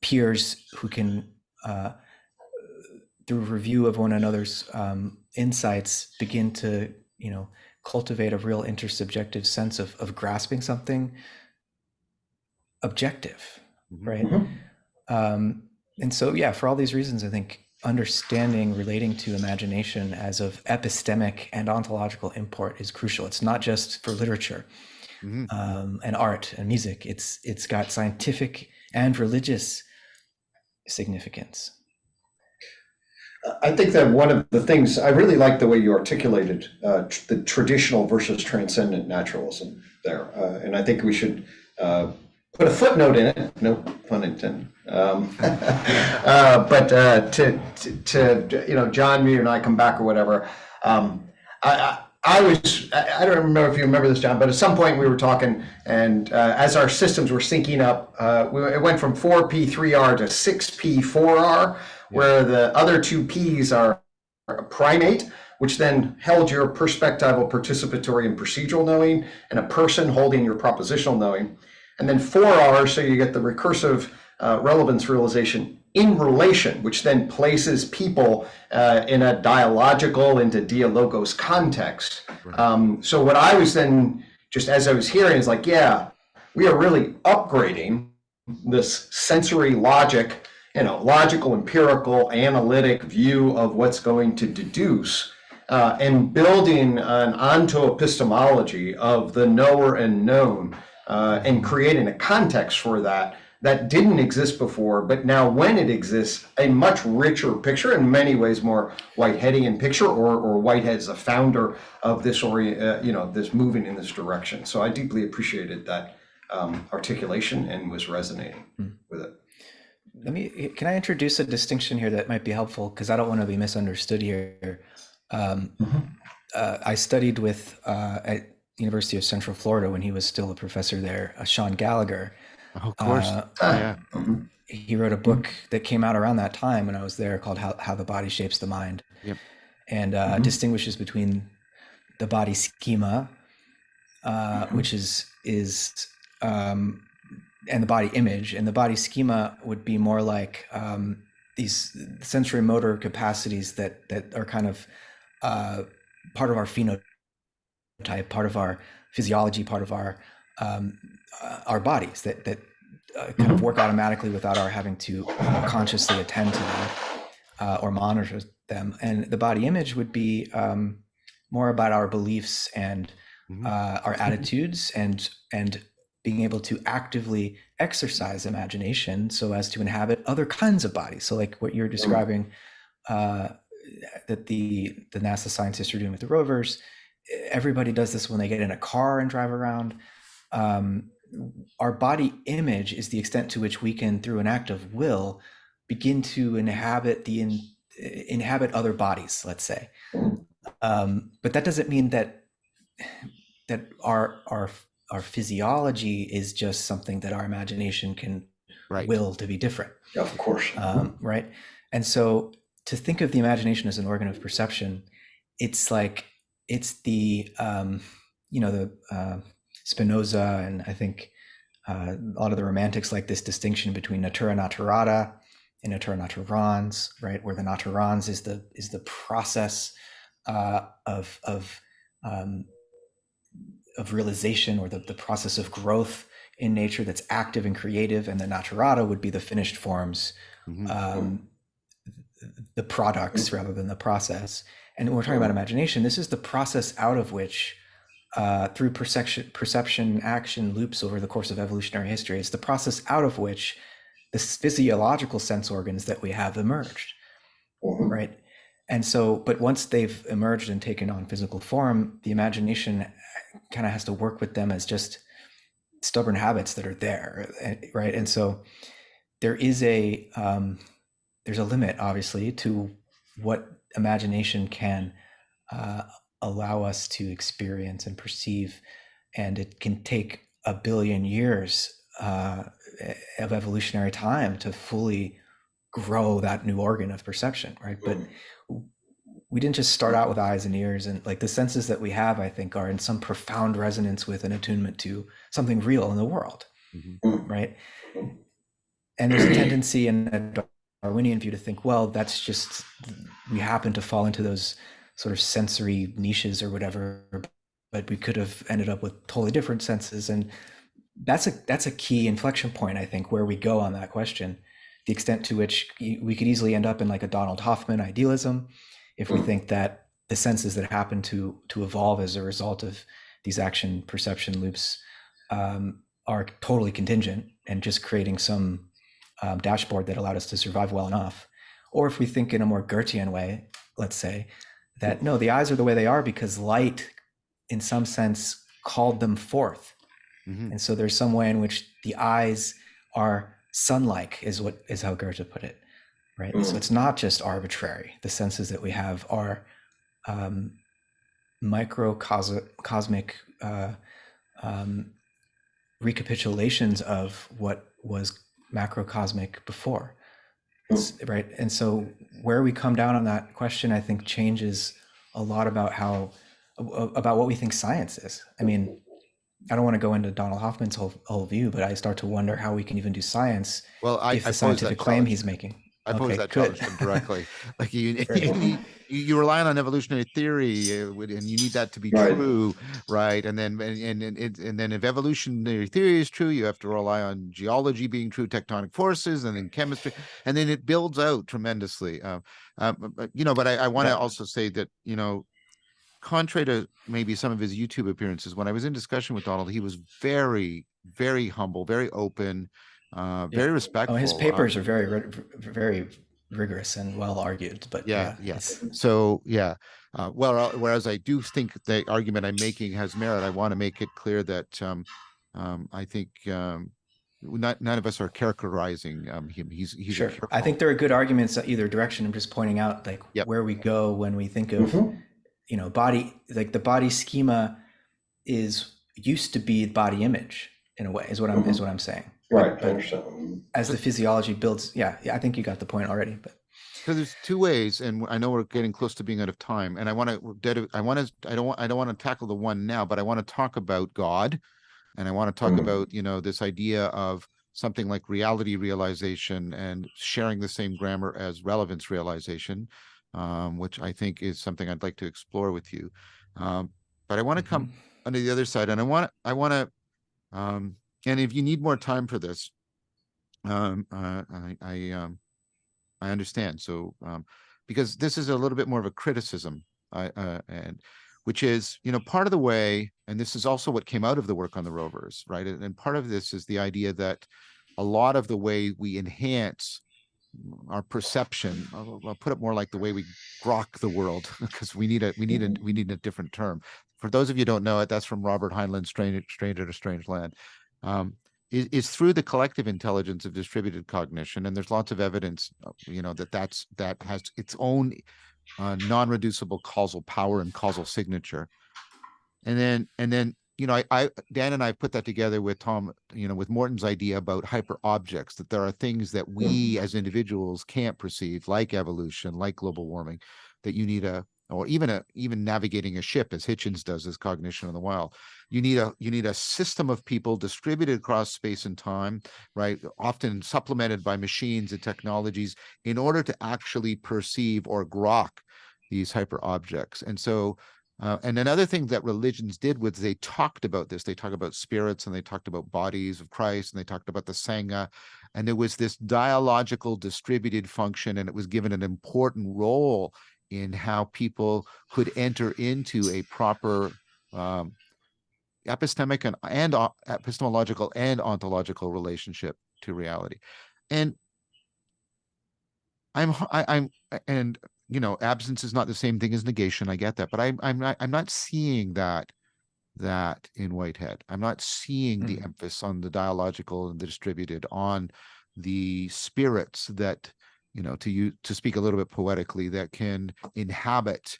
peers who can through review of one another's insights begin to cultivate a real intersubjective sense of grasping something objective, right? And so, for all these reasons, I think understanding, relating to imagination as of epistemic and ontological import is crucial. It's not just for literature and art and music. It's got scientific and religious significance. I think that one of the things, I really like the way you articulated the traditional versus transcendent naturalism there. And I think we should put a footnote in it, no pun intended. But to John, me and I come back or whatever. I don't remember if you remember this, John, but at some point we were talking, and as our systems were syncing up, it went from 4P3R to 6P4R, where the other two P's are a primate, which then held your perspectival, participatory, and procedural knowing, and a person holding your propositional knowing. And then 4R, so you get the recursive relevance realization in relation, which then places people in a dialogical into dialogos context. So what I was then, just as I was hearing, is like, we are really upgrading this sensory logic, logical, empirical, analytic view of what's going to deduce, and building an onto-epistemology of the knower and known, and creating a context for that that didn't exist before, but now when it exists, a much richer picture, in many ways more Whiteheadian picture, or Whitehead's a founder of this, this moving in this direction. So I deeply appreciated that articulation and was resonating with it. Can I introduce a distinction here that might be helpful, because I don't want to be misunderstood here. I studied with at University of Central Florida when he was still a professor there, Sean Gallagher. Oh, of course. Yeah. He wrote a book that came out around that time when I was there called How the Body Shapes the Mind. Yep. And distinguishes between the body schema, which is and the body image. And the body schema would be more like these sensory motor capacities that are kind of part of our phenotype, part of our physiology, part of our bodies that kind of work automatically without our having to consciously attend to them or monitor them. And the body image would be more about our beliefs and our attitudes and being able to actively exercise imagination so as to inhabit other kinds of bodies. So like what you're describing that the NASA scientists are doing with the rovers, everybody does this when they get in a car and drive around. Our body image is the extent to which we can, through an act of will, begin to inhabit other bodies, let's say. But that doesn't mean that our physiology is just something that our imagination can will to be different. Yeah, of course. Right. And so to think of the imagination as an organ of perception, it's the Spinoza, and I think a lot of the romantics like this distinction between natura naturata and natura naturans, right? Where the naturans is the process of realization, or the process of growth in nature that's active and creative, and the naturata would be the finished forms, the products rather than the process. And when we're talking about imagination, this is the process out of which, through perception action loops over the course of evolutionary history, it's the process out of which the physiological sense organs that we have emerged, right? And so, but once they've emerged and taken on physical form, the imagination kind of has to work with them as just stubborn habits that are there, right? And so there is there's a limit, obviously, to what imagination can allow us to experience and perceive, and it can take a billion years of evolutionary time to fully grow that new organ of perception, right? But we didn't just start out with eyes and ears, and like the senses that we have, I think, are in some profound resonance with an attunement to something real in the world, right? And there's a tendency in a Darwinian view to think, well, that's just, we happen to fall into those sort of sensory niches or whatever, but we could have ended up with totally different senses. And that's a key inflection point, I think, where we go on that question, the extent to which we could easily end up in like a Donald Hoffman idealism if we think that the senses that happen to evolve as a result of these action perception loops are totally contingent and just creating some dashboard that allowed us to survive well enough. Or if we think in a more Goethean way, let's say, that no, the eyes are the way they are because light, in some sense, called them forth. And so there's some way in which the eyes are sun-like, is how Goethe put it, right? So it's not just arbitrary. The senses that we have are microcosmic recapitulations of what was macrocosmic before, right? And so where we come down on that question, I think, changes a lot about what we think science is. I mean, I don't want to go into Donald Hoffman's whole view, but I start to wonder how we can even do science if the scientific claim he's making. I pose that challenge to him directly. Like you rely on evolutionary theory, and you need that to be true, right? And then if evolutionary theory is true, you have to rely on geology being true, tectonic forces, and then chemistry, and then it builds out tremendously. But I want to also say that contrary to maybe some of his YouTube appearances, when I was in discussion with Donald, he was very, very humble, very open, very Yeah. Oh, his respectful. papers are very rigorous and well argued. But Yeah, yeah, yeah. it's So yeah, whereas I do think the argument I'm making has merit, I want to make it clear that I think none of us are characterizing him. He's a sure. I think careful. there are good arguments either direction. I'm just pointing out like Yep. where we go when we think of, Mm-hmm. body, like the body schema is used to be body image in a way is what Mm-hmm. I'm saying. Right, I But understand. as So the physiology builds, yeah, I think you got the point already. But so there's two ways, and I know we're getting close to being out of time, and I don't want to tackle the one now, but I want to talk about God. And I want to talk Mm-hmm. about, this idea of something like reality realization and sharing the same grammar as relevance realization, which I think is something I'd like to explore with you. But I want to mm-hmm. come onto the other side, and um, and if you need more time for this, um, uh, I, I, um, I understand. So, because this is a little bit more of a criticism, and which is, part of the way, and this is also what came out of the work on the rovers, right? And part of this is the idea that a lot of the way we enhance our perception, I'll put it more like the way we grok the world, because we need a different term. For those of you who don't know it, that's from Robert Heinlein's Stranger to Strange Land. Um, is through the collective intelligence of distributed cognition, and there's lots of evidence, that has its own non-reducible causal power and causal signature. And then Dan and I put that together with Tom, with Morton's idea about hyper objects, that there are things that we as individuals can't perceive, like evolution, like global warming, that you need or even navigating a ship, as Hitchens does as Cognition of the Wild. You need a system of people distributed across space and time, right? Often supplemented by machines and technologies in order to actually perceive or grok these hyper objects. And another thing that religions did was they talked about this. They talked about spirits, and they talked about bodies of Christ, and they talked about the Sangha. And there was this dialogical distributed function, and it was given an important role in how people could enter into a proper um, epistemic and epistemological and ontological relationship to reality. And I'm and absence is not the same thing as negation. I get that, but I'm not seeing that in Whitehead. I'm not seeing the Mm-hmm. emphasis on the dialogical and the distributed, on the spirits that, to speak a little bit poetically, that can inhabit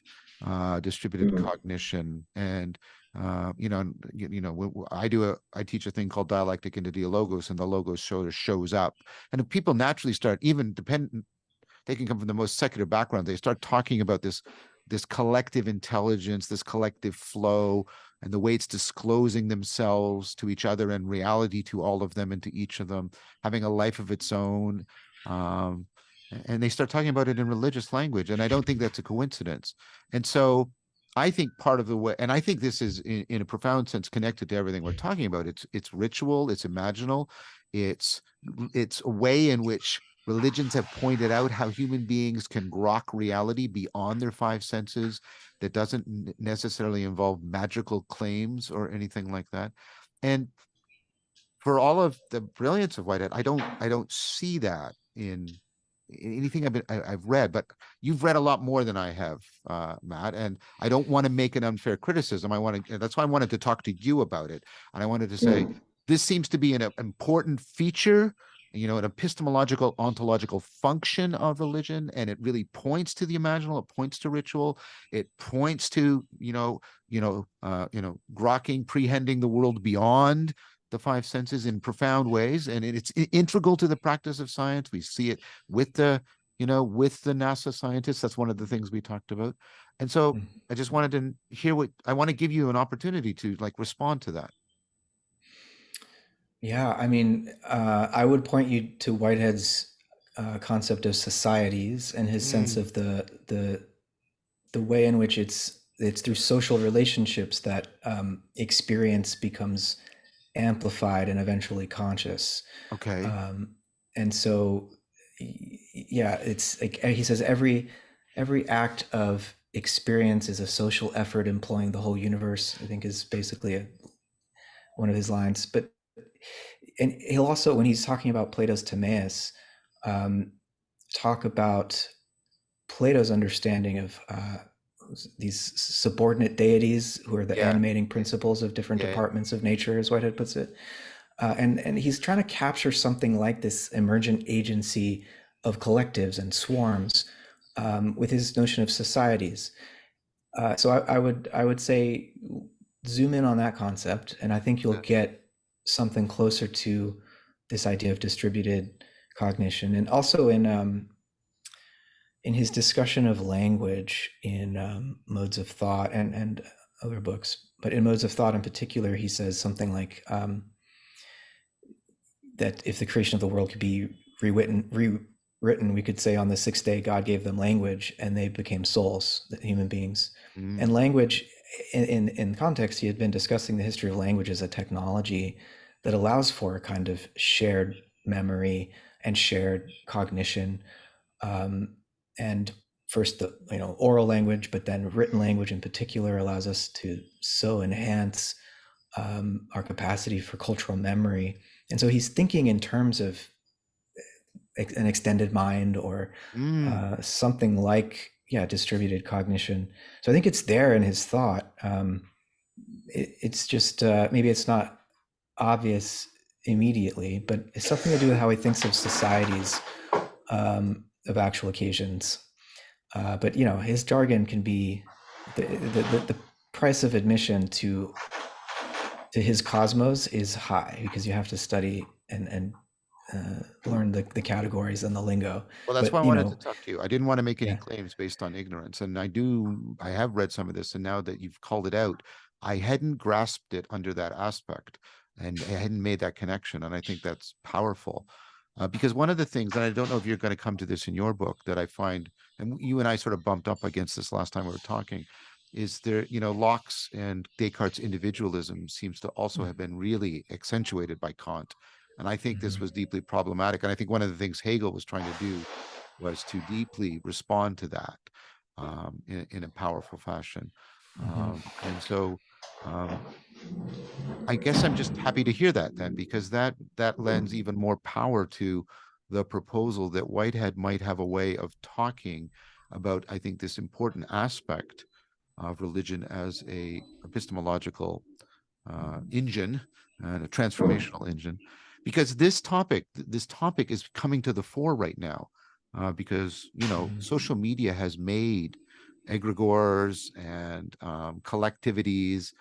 distributed Mm-hmm. cognition. And I teach a thing called dialectic into dialogos, and the logos shows up, and if people naturally start, even dependent, they can come from the most secular background, they start talking about this collective intelligence, this collective flow, and the way it's disclosing themselves to each other and reality to all of them and to each of them, having a life of its own. Um, and they start talking about it in religious language. And I don't think that's a coincidence. And so I think part of the way, and I think this is in a profound sense connected to everything we're talking about. It's ritual, it's imaginal, it's it's a way in which religions have pointed out how human beings can grok reality beyond their five senses, that doesn't necessarily involve magical claims or anything like that. And for all of the brilliance of Whitehead, I don't see that in anything I've read. But you've read a lot more than I have, Matt, and I don't want to make an unfair criticism. That's why I wanted to talk to you about it, and I wanted to say Mm-hmm. this seems to be an important feature, an epistemological ontological function of religion, and it really points to the imaginal, it points to ritual, it points to grokking, prehending the world beyond the five senses in profound ways, and it's integral to the practice of science. We see it with the NASA scientists. That's one of the things we talked about. And so I just wanted to hear what I want to give you an opportunity to respond to that. Yeah, I mean, I would point you to Whitehead's concept of societies and his sense Mm, of the way in which it's through social relationships that experience becomes amplified and eventually conscious. okay. Um, and so, yeah, it's like he says every act of experience is a social effort employing the whole universe. I think is basically one of his lines. But and he'll also, when he's talking about Plato's Timaeus, talk about Plato's understanding of these subordinate deities who are the animating principles of different departments of nature, as Whitehead puts it. And he's trying to capture something like this emergent agency of collectives and swarms with his notion of societies. So I would say zoom in on that concept, and I think you'll get something closer to this idea of distributed cognition. And also in his discussion of language in Modes of Thought and other books, but in Modes of Thought in particular, he says something like that if the creation of the world could be rewritten, we could say on the sixth day God gave them language and they became souls, human beings. And language, in context, he had been discussing the history of language as a technology that allows for a kind of shared memory and shared cognition. And first the oral language, but then written language in particular allows us to so enhance our capacity for cultural memory. And so he's thinking in terms of an extended mind or something like distributed cognition. So I think it's there in his thought. It's just maybe it's not obvious immediately, but it's something to do with how he thinks of societies of actual occasions. But his jargon can be the price of admission to his cosmos is high, because you have to study and learn the categories and the lingo. Well, that's why I wanted to talk to you. I didn't want to make any Yeah. claims based on ignorance. And I have read some of this, and now that you've called it out, I hadn't grasped it under that aspect and I hadn't made that connection. And I think that's powerful. Because one of the things, and I don't know if you're going to come to this in your book, that I find, and you and I sort of bumped up against this last time we were talking, is there, Locke's and Descartes' individualism seems to also have been really accentuated by Kant. And I think this was deeply problematic. And I think one of the things Hegel was trying to do was to deeply respond to that in a powerful fashion. And so I guess I'm just happy to hear that then, because that lends even more power to the proposal that Whitehead might have a way of talking about, I think, this important aspect of religion as a epistemological engine and a transformational engine, because this topic is coming to the fore right now, because social media has made egregores and collectivities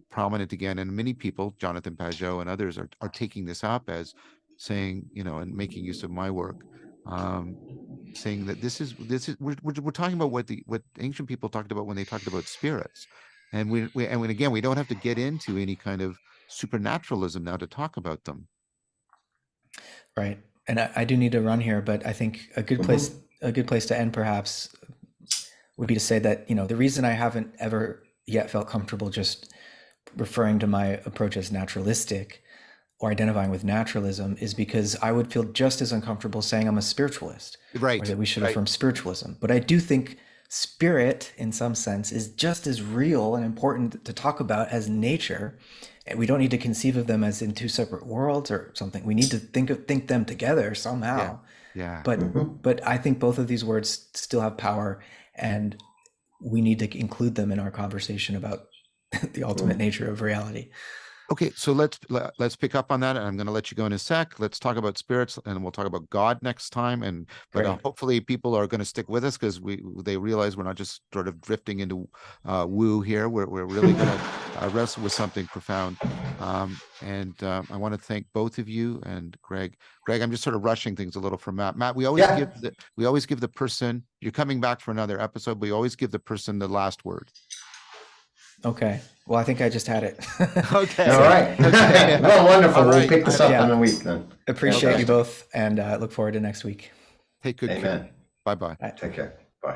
prominent again, and many people, Jonathan Pajot and others, are taking this up as saying, and making use of my work, saying that this is we're talking about what ancient people talked about when they talked about spirits, and we don't have to get into any kind of supernaturalism now to talk about them. Right. And I do need to run here, but I think a good place to end perhaps would be to say that the reason I haven't ever yet felt comfortable just referring to my approach as naturalistic or identifying with naturalism is because I would feel just as uncomfortable saying I'm a spiritualist, right, or that we should affirm spiritualism. But I do think spirit, in some sense, is just as real and important to talk about as nature. And we don't need to conceive of them as in two separate worlds or something. We need to think them together somehow. Yeah. But I think both of these words still have power, and we need to include them in our conversation about the ultimate nature of reality. Okay, so let's pick up on that, and I'm going to let you go in a sec. Let's talk about spirits, and we'll talk about God next time. But hopefully, people are going to stick with us, because they realize we're not just sort of drifting into woo here. We're really going to wrestle with something profound. And I want to thank both of you and Gregg. Gregg, I'm just sort of rushing things a little for Matt. Matt, we always give the person. You're coming back for another episode. We always give the person the last word. Okay. Well, I think I just had it. Okay. All right. Okay. Well, wonderful. We'll pick this up in a week then. Appreciate you both, and look forward to next week. Take good care. Bye-bye. Take care.